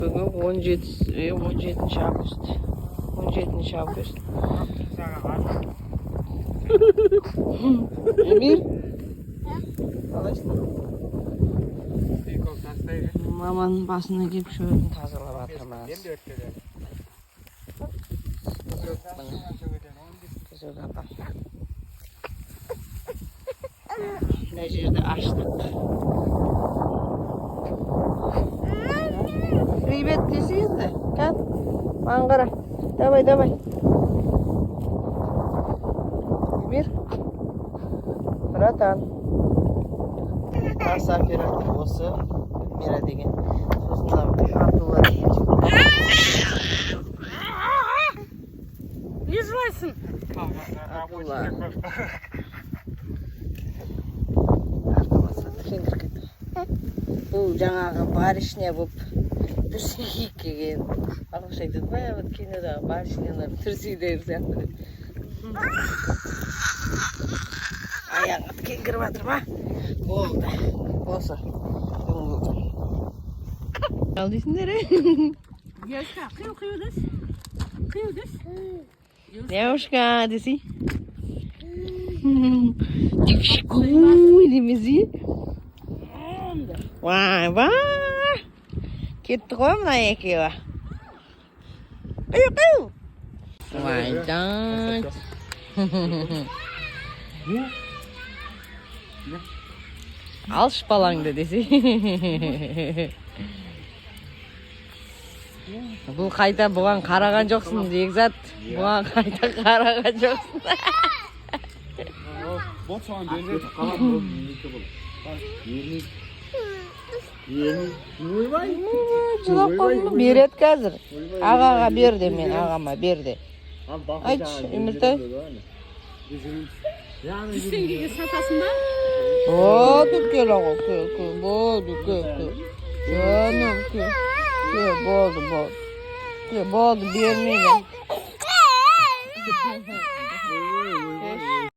Bugün 17 avgust. 17 avgust. Emir. Mamanın basına gelip şöyle tazalap atırmaz. Güzel kapan. Necirde açtık. Ribet desiyiz de. Gel. Mangara. Давай. Bir. Bratан. Misafir осы Mira деген. Сосын Абдулла деген. Не жылайсың? Абдулла. Бұл жаңағы барышня болып бүрсеге келген. Алғаш айтады ғой, вот кинодағы барышнялар түрсейдер сияқты. Аяғыңа тікен кіріп жатыр ма? Болды. Осы. Ал дейсіңдер, Девушка, қиылдыс. Девушка, десей. Девушкуй демезей. Vay. Кетті ғой мына екеуі. Қиу. Вайдан. Алшы балаңды десе. Бұл қайта бұған қараған жоқсың, Бекзат. Бұған қайта қараған жоқсың. Жылап қойма, береді қазір. Ағаға бер де мен, ағама бер де. Айтшы, Үміртай. Теңгеге сатасың ба? Болды, кел аға, кел. Болды, кел. Жаным, кел. Болды, бермейді.